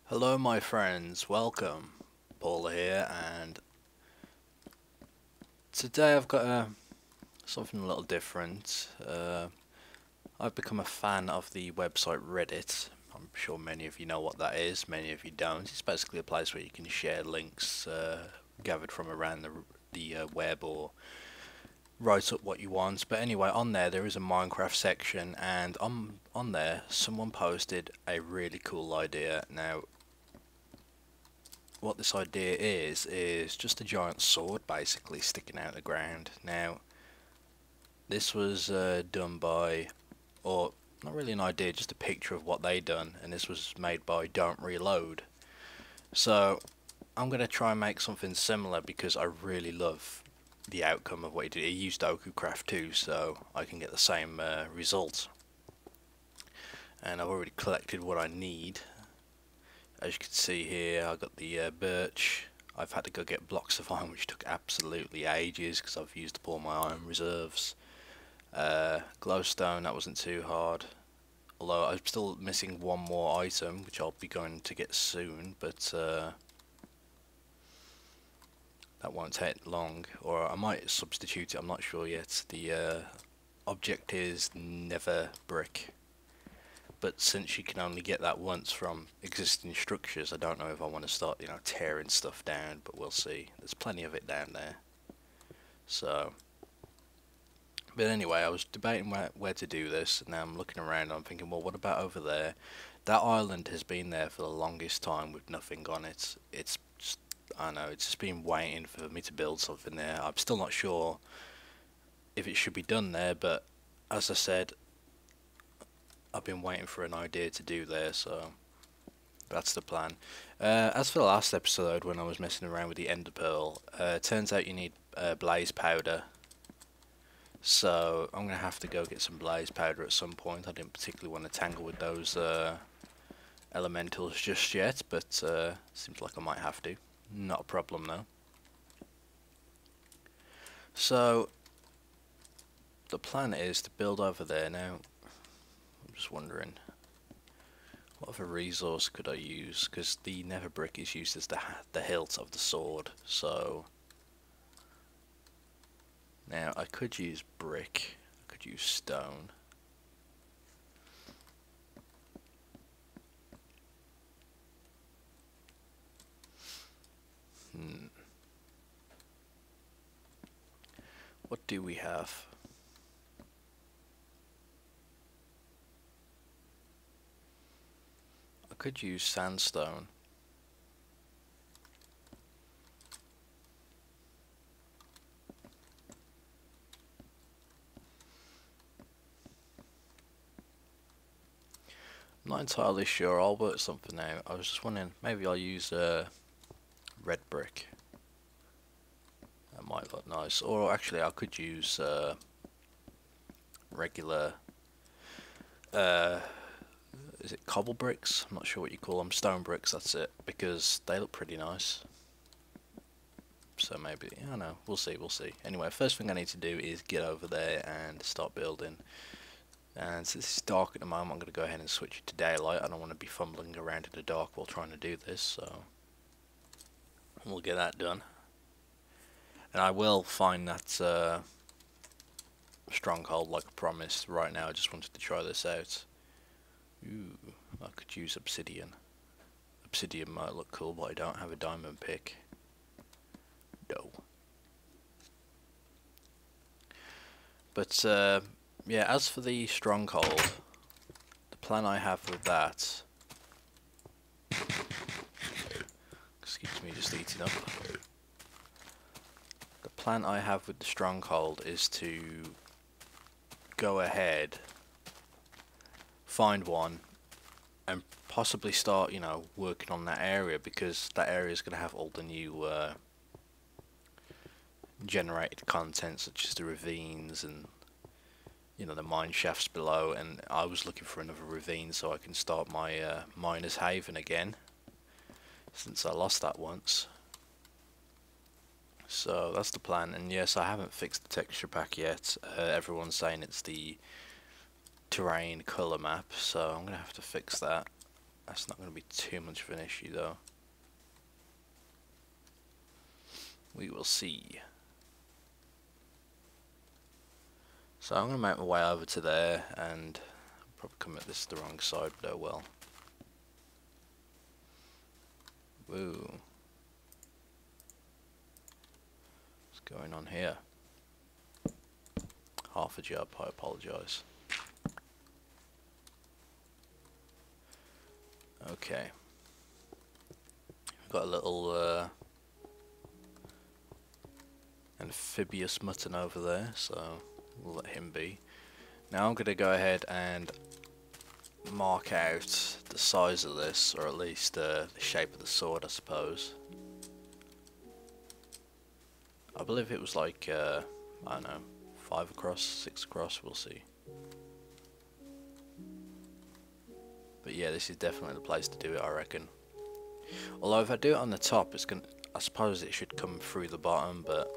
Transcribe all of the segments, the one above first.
Hello my friends, welcome. Pauleh here, and today I've got something a little different. I've become a fan of the website Reddit. I'm sure many of you know what that is, many of you don't. It's basically a place where you can share links gathered from around the web or write up what you want. But anyway, on there is a Minecraft section, and on there someone posted a really cool idea. Now what this idea is just a giant sword basically sticking out of the ground. Now this was done by, or not really an idea, just a picture of what they done, and this was made by Don't Reload. So I'm gonna try and make something similar because I really love the outcome of what he did. He used Craft too, so I can get the same result. And I've already collected what I need. As you can see here, I got the birch. I've had to go get blocks of iron, which took absolutely ages because I've used up all my iron reserves. Glowstone, that wasn't too hard. Although I'm still missing one more item, which I'll be going to get soon, but that won't take long. Or I might substitute it, I'm not sure yet. The object is never brick. But since you can only get that once from existing structures, I don't know if I want to start, tearing stuff down, but we'll see. There's plenty of it down there. So, but anyway, I was debating where to do this, and now I'm looking around and I'm thinking, well, what about over there? That island has been there for the longest time with nothing on it. It's just, I don't know, it's just been waiting for me to build something there. I'm still not sure if it should be done there, but as I said, I've been waiting for an idea to do there, so that's the plan. As for the last episode, when I was messing around with the ender pearl, turns out you need blaze powder. So I'm gonna have to go get some blaze powder at some point. I didn't particularly want to tangle with those elementals just yet, but seems like I might have to. Not a problem though. So the plan is to build over there now. I'm just wondering, what other resource could I use? Because the nether brick is used as the hilt of the sword. So now I could use brick. I could use stone. What do we have? I could use sandstone. I'm not entirely sure. I'll work something out. I was just wondering, maybe I'll use red brick. That might look nice. Or actually, I could use regular. Is it cobble bricks? I'm not sure what you call them. Stone bricks. That's it. Because they look pretty nice. So maybe, I don't know. We'll see. We'll see. Anyway, first thing I need to do is get over there and start building. And since it's dark at the moment, I'm going to go ahead and switch it to daylight. I don't want to be fumbling around in the dark while trying to do this, so we'll get that done. And I will find that stronghold like I promised. Right now I just wanted to try this out. Ooh, I could use obsidian. Obsidian might look cool, but I don't have a diamond pick. No. But yeah, as for the stronghold, the plan I have with that, excuse me, just eating up. The plan I have with the stronghold is to go ahead, find one, and possibly start, working on that area, because that area is going to have all the new generated content, such as the ravines and the mine shafts below. And I was looking for another ravine so I can start my miner's haven again, since I lost that once. So that's the plan. And yes, I haven't fixed the texture pack yet. Everyone's saying it's the terrain color map, so I'm gonna have to fix that. That's not going to be too much of an issue though. We will see. So I'm going to make my way over to there, and I'll probably come at this the wrong side, but oh well. Woo. What's going on here? Half a job, I apologise. Okay. We've got a little amphibious mutton over there, so we'll let him be. Now I'm going to go ahead and mark out the size of this, or at least the shape of the sword, I suppose. I believe it was like, I don't know, 5 across, 6 across, we'll see. But yeah, this is definitely the place to do it, I reckon. Although if I do it on the top, it's gonna, I suppose it should come through the bottom, but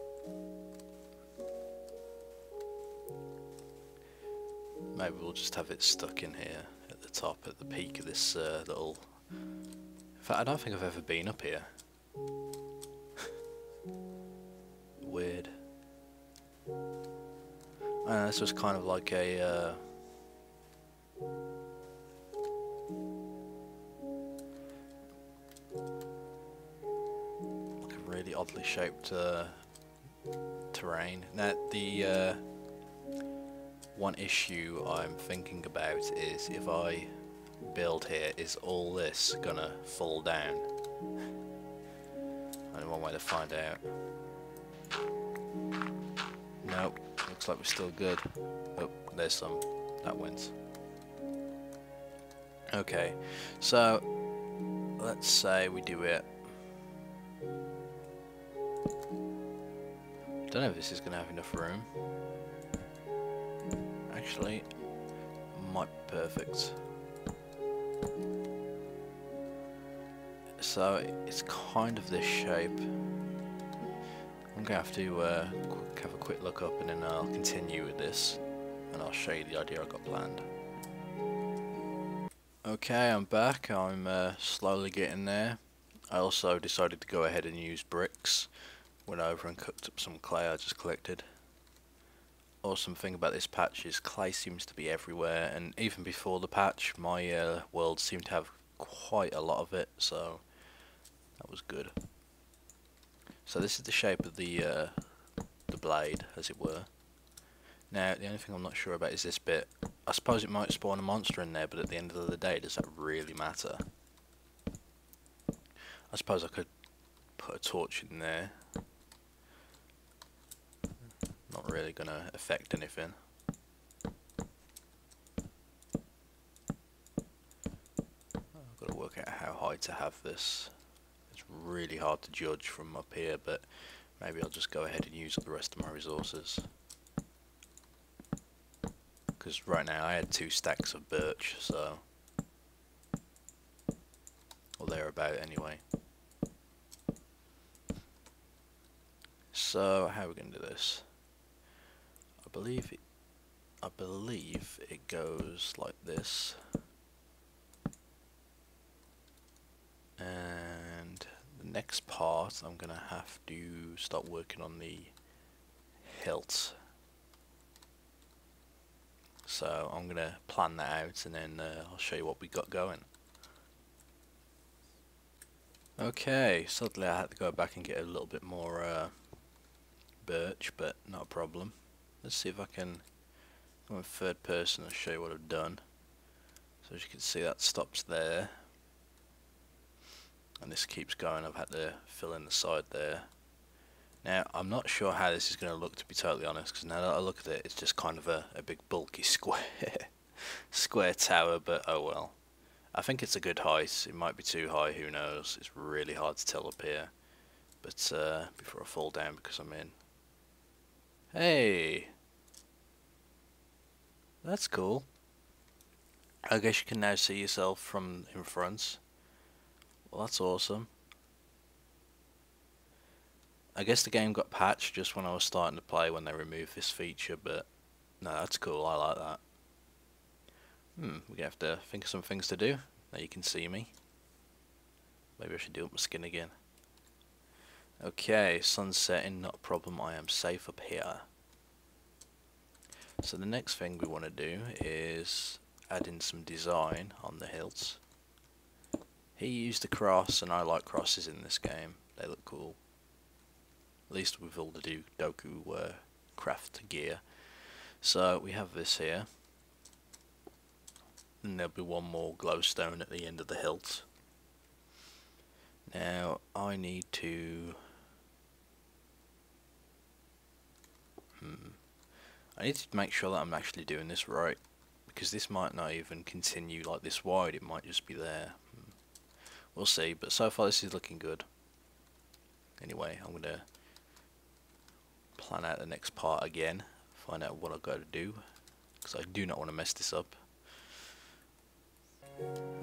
maybe we'll just have it stuck in here at the top, at the peak of this little... In fact, I don't think I've ever been up here. Weird. This was kind of like a... like a really oddly shaped terrain. Now, the one issue I'm thinking about is if I build here, is all this gonna fall down? Only one way to find out. Nope, looks like we're still good. Oh, there's some. That went. Okay, so let's say we do it. Don't know if this is gonna have enough room. Actually, might be perfect. So it's kind of this shape. I'm gonna have to have a quick look up, and then I'll continue with this, and I'll show you the idea I got planned. Okay, I'm back. I'm slowly getting there. I also decided to go ahead and use bricks. Went over and cooked up some clay I just collected. Awesome thing about this patch is clay seems to be everywhere, and even before the patch my world seemed to have quite a lot of it, so that was good. So this is the shape of the blade, as it were. Now the only thing I'm not sure about is this bit. I suppose it might spawn a monster in there, but at the end of the day, does that really matter? I suppose I could put a torch in there. Not really gonna affect anything. I've got to work out how high to have this. It's really hard to judge from up here, but maybe I'll just go ahead and use up the rest of my resources. Because right now I had 2 stacks of birch, so... or thereabout anyway. So, how are we going to do this? I believe it goes like this. And the next part, I'm going to have to start working on the hilt. So I'm going to plan that out, and then I'll show you what we got going. Okay, suddenly I had to go back and get a little bit more birch, but not a problem. Let's see if I can go in third person and show you what I've done. So as you can see, that stops there. And this keeps going. I've had to fill in the side there. Now, I'm not sure how this is going to look, to be totally honest, because now that I look at it, it's just kind of a big bulky square tower, but oh well. I think it's a good height. It might be too high, who knows. It's really hard to tell up here. But before I fall down, because I'm in. Hey! That's cool. I guess you can now see yourself from in front. Well, that's awesome. I guess the game got patched just when I was starting to play when they removed this feature, but no, that's cool, I like that. We're gonna have to think of some things to do. Now you can see me. Maybe I should do up my skin again. Okay, sun's setting, not a problem. I am safe up here. So the next thing we want to do is add in some design on the hilts. He used a cross, and I like crosses in this game. They look cool. At least with all the Doku craft gear. So we have this here. And there'll be one more glowstone at the end of the hilt. Now I need to I need to make sure that I'm actually doing this right, because this might not even continue like this wide, it might just be there. We'll see, but so far this is looking good. Anyway, I'm gonna plan out the next part again, find out what I've got to do, because I do not want to mess this up.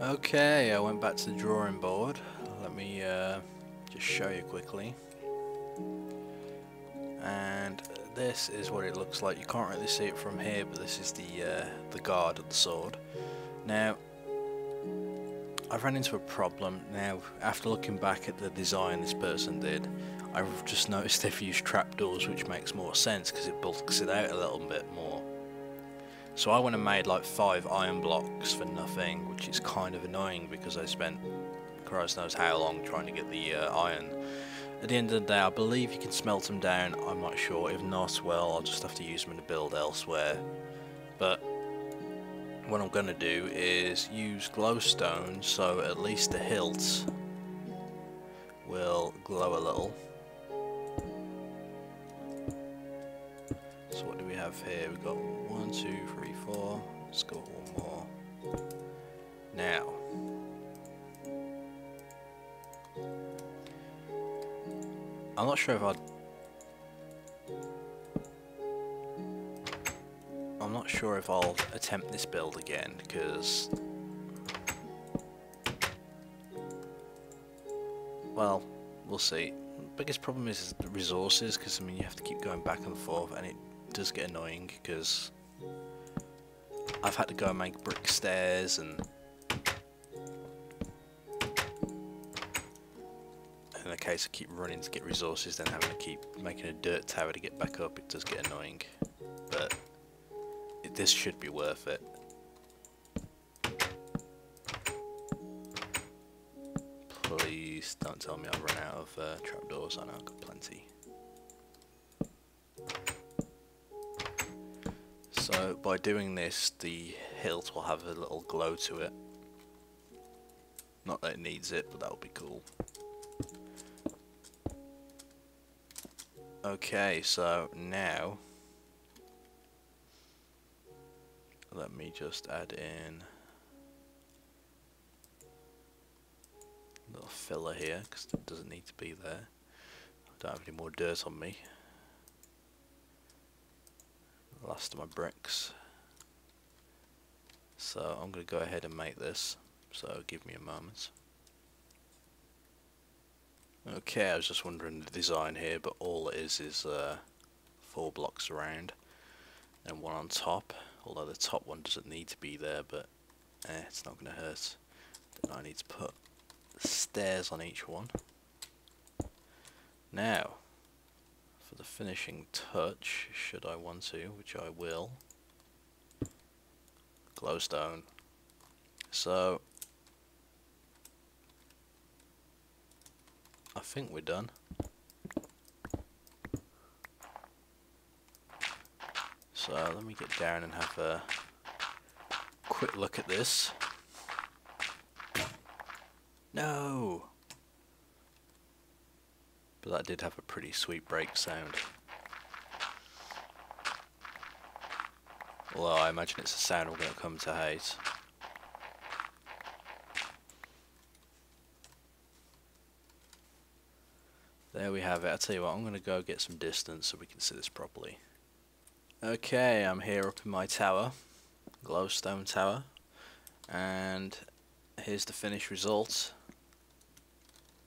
Okay, I went back to the drawing board. Let me just show you quickly. And this is what it looks like. You can't really see it from here, but this is the guard of the sword. Now, I've run into a problem. Now, after looking back at the design this person did, I've just noticed they've used trapdoors, which makes more sense because it bulks it out a little bit more. So I went and made like 5 iron blocks for nothing, which is kind of annoying because I spent Christ knows how long trying to get the iron. At the end of the day, I believe you can smelt them down. I'm not sure. If not, well, I'll just have to use them to build elsewhere. But what I'm going to do is use glowstone, so at least the hilts will glow a little. So what do we have here? We've got 1, 2, 3, 4. Let's go one more. Now, I'm not sure if I'll attempt this build again, because, well, we'll see. The biggest problem is the resources, because I mean you have to keep going back and forth, and it does get annoying because I've had to go and make brick stairs, and in the case I keep running to get resources, then having to keep making a dirt tower to get back up, it does get annoying. But this should be worth it. Please don't tell me I've run out of trapdoors. I know I've got plenty. So by doing this, the hilt will have a little glow to it. Not that it needs it, but that would be cool. Okay, so now let me just add in a little filler here, because it doesn't need to be there. I don't have any more dirt on me. Last of my bricks. So I'm going to go ahead and make this, so give me a moment. Okay, I was just wondering the design here, but all it is 4 blocks around and 1 on top, although the top one doesn't need to be there, but it's not going to hurt. Then I need to put stairs on each one. Now, for the finishing touch, should I want to, which I will, glowstone. So I think we're done. So let me get down and have a quick look at this. No! But that did have a pretty sweet break sound. Although I imagine it's a sound we're going to come to hate. There we have it. I'll tell you what, I'm going to go get some distance so we can see this properly. Okay, I'm here up in my tower, glowstone tower, and here's the finished result.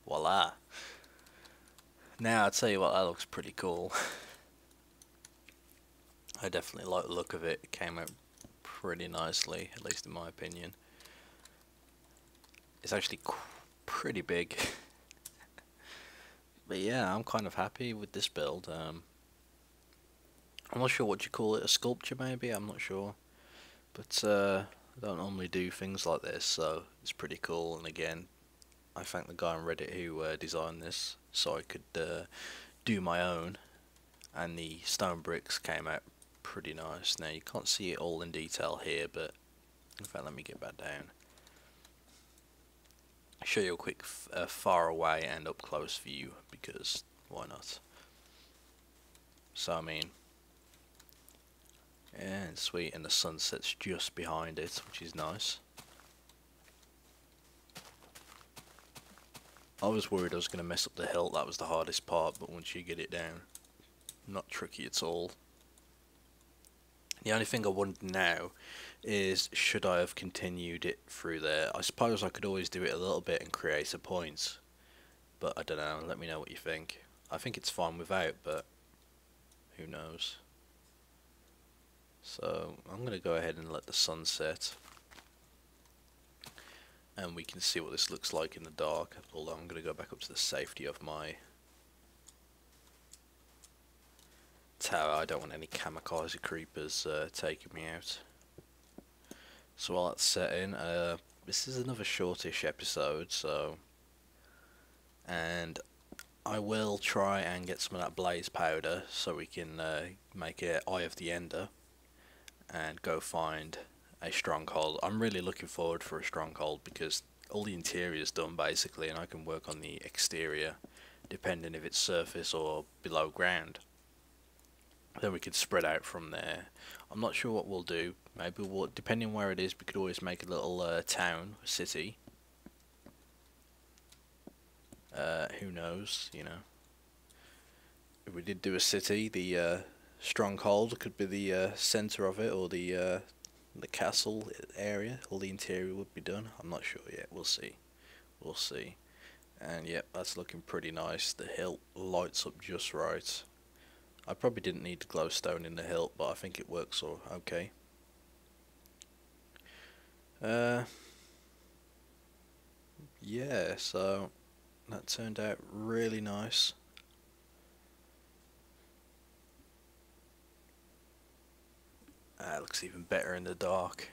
Voila! Now I'll tell you what, that looks pretty cool. I definitely like the look of it. It came out pretty nicely, at least in my opinion. It's actually pretty big. But yeah, I'm kind of happy with this build. I'm not sure what you call it, a sculpture maybe, I'm not sure. But I don't normally do things like this, so it's pretty cool. And again, I thank the guy on Reddit who designed this, so I could do my own. And the stone bricks came out pretty nice. Now you can't see it all in detail here, but in fact, let me get back down. Show you a quick far away and up close view, because why not? So I mean, yeah, it's sweet, and the sunset's just behind it, which is nice. I was worried I was going to mess up the hilt, that was the hardest part, but once you get it down, not tricky at all. The only thing I wonder now is, should I have continued it through there? I suppose I could always do it a little bit and create a point, but I don't know, let me know what you think. I think it's fine without, but who knows. So I'm going to go ahead and let the sun set, and we can see what this looks like in the dark, although I'm going to go back up to the safety of my tower. I don't want any kamikaze creepers taking me out. So while that's setting, this is another shortish episode, so, and I will try and get some of that blaze powder so we can make an Eye of the Ender and go find a stronghold. I'm really looking forward for a stronghold because all the interior is done basically, and I can work on the exterior depending if it's surface or below ground. Then we could spread out from there. I'm not sure what we'll do. Maybe we'll, depending where it is, we could always make a little town, city. Who knows, you know. If we did do a city, the stronghold could be the center of it, or the castle area. All the interior would be done. I'm not sure yet. We'll see. We'll see. And yep, that's looking pretty nice. The hilt lights up just right. I probably didn't need the glowstone in the hilt, but I think it works all okay. Yeah, so that turned out really nice. It looks even better in the dark.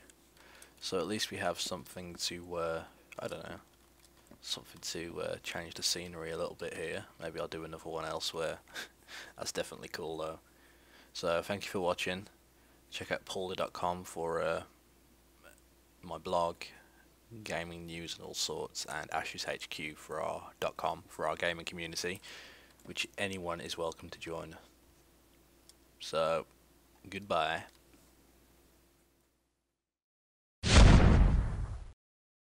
So at least we have something to, I don't know, something to change the scenery a little bit here. Maybe I'll do another one elsewhere. That's definitely cool though. So thank you for watching. Check out Pauleh.com for my blog, gaming news and all sorts, and Ashes HQ for our .com for our gaming community, which anyone is welcome to join. So goodbye.